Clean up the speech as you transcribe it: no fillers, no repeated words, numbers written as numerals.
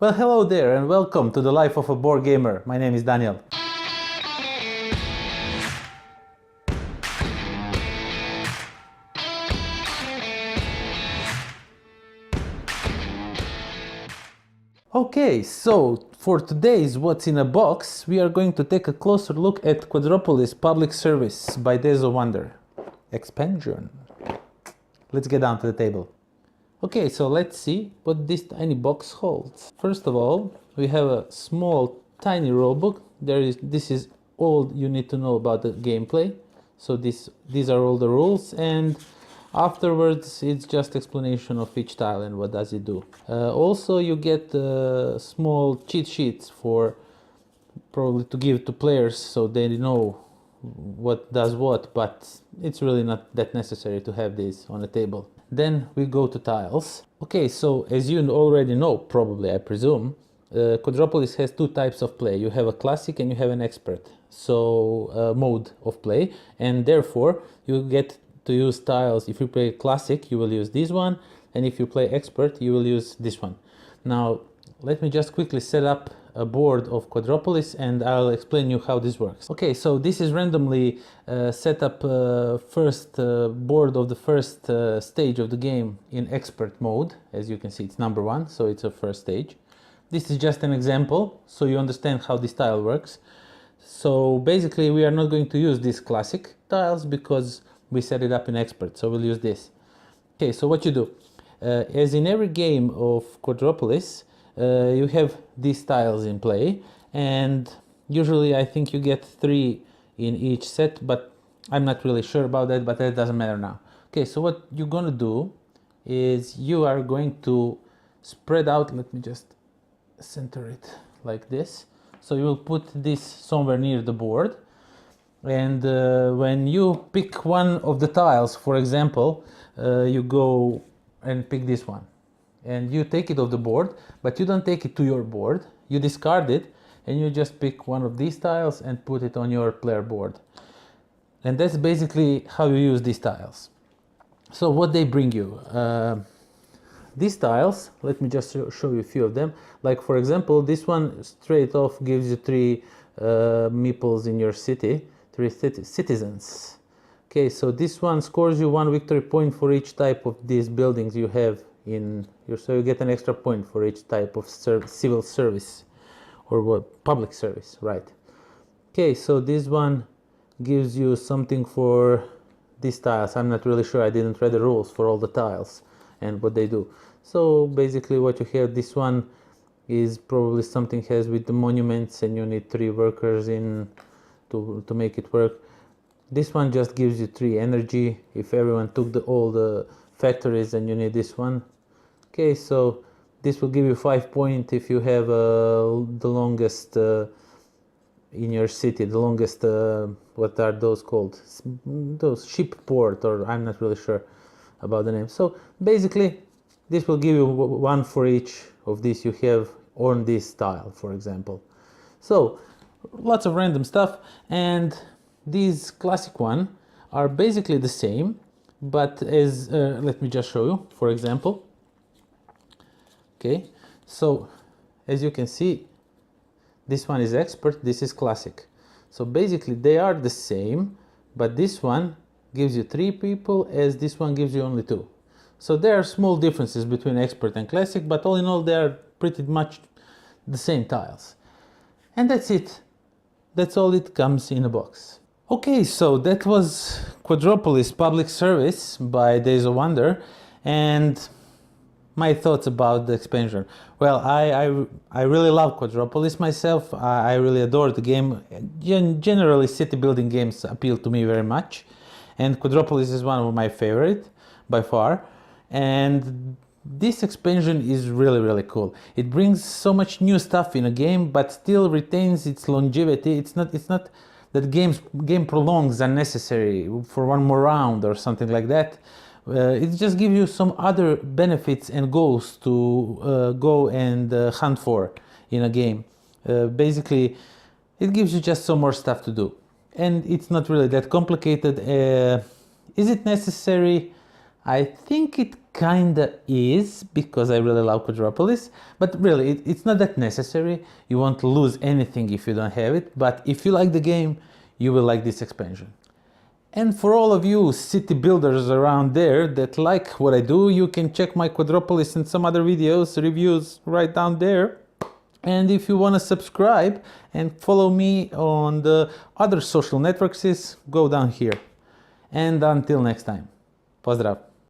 Well, hello there and welcome to the Life of a Board Gamer. My name is Daniel. Okay, so for today's What's in a Box, we are going to take a closer look at Quadropolis Public Service by Days of Wonder. Expansion. Let's get down to the table. Okay, so let's see what this tiny box holds. First of all, we have a small, tiny rulebook. This is all you need to know about the gameplay. So these are all the rules, and afterwards it's just explanation of each tile and what does it do. Also, you get small cheat sheets for probably to give to players so they know what does what, but it's really not that necessary to have these on the table. Then we go to tiles. Okay, so as you already know, probably I presume, Quadropolis has two types of play. You have a classic and you have an expert mode of play, and therefore you get to use tiles. If you play classic, you will use this one, and if you play expert, you will use this one. Now let me just quickly set up a board of Quadropolis and I'll explain you how this works. Okay, so this is randomly set up first board of the first stage of the game in expert mode. As you can see, it's number 1, so it's a first stage. This is just an example so you understand how this tile works. So basically we are not going to use these classic tiles because we set it up in expert, so we'll use this. Okay, so what you do, as in every game of Quadropolis, you have these tiles in play, and usually I think you get 3 in each set, but I'm not really sure about that, but that doesn't matter now. Okay, so what you're gonna do is you are going to spread out. Let me just center it like this. So you will put this somewhere near the board, and when you pick one of the tiles, for example, you go and pick this one and you take it off the board, but you don't take it to your board, you discard it and you just pick one of these tiles and put it on your player board. And that's basically how you use these tiles. So what they bring you, these tiles, let me just show you a few of them. Like for example, this one straight off gives you 3 meeples in your city, 3 citizens. Okay, so this one scores you 1 victory point for each type of these buildings you have in your, so you get an extra point for each type of civil service or what, public service, right? Okay, so this one gives you something for these tiles. I'm not really sure, I didn't read the rules for all the tiles and what they do. So basically what you have, this one is probably something has with the monuments and you need 3 workers in to make it work. This one just gives you 3 energy if everyone took all the factories, and you need this one. Okay, so this will give you 5 points if you have the longest in your city, the longest, what are those called? Those ship port, or I'm not really sure about the name. So basically this will give you 1 for each of these you have on this tile, for example. So lots of random stuff, and these classic one are basically the same, but as let me just show you, for example. Okay, so as you can see, this one is expert, this is classic. So basically they are the same, but this one gives you 3 people as this one gives you only 2. So there are small differences between expert and classic, but all in all they are pretty much the same tiles. And that's it. That's all it comes in a box. Okay, so that was Quadropolis Public Service by Days of Wonder, and my thoughts about the expansion. Well, I really love Quadropolis myself. I really adore the game. Generally, city building games appeal to me very much, and Quadropolis is one of my favorite by far. And this expansion is really cool. It brings so much new stuff in a game, but still retains its longevity. It's not that game prolongs unnecessary for one more round or something like that. It just gives you some other benefits and goals to go and hunt for in a game. Basically, it gives you just some more stuff to do, and it's not really that complicated. Is it necessary? I think it kinda is, because I really love Quadropolis, but really it's not that necessary. You won't lose anything if you don't have it, but if you like the game, you will like this expansion. And for all of you city builders around there that like what I do, you can check my Quadropolis and some other videos, reviews right down there. And if you want to subscribe and follow me on the other social networks, go down here. And until next time, pozdrav!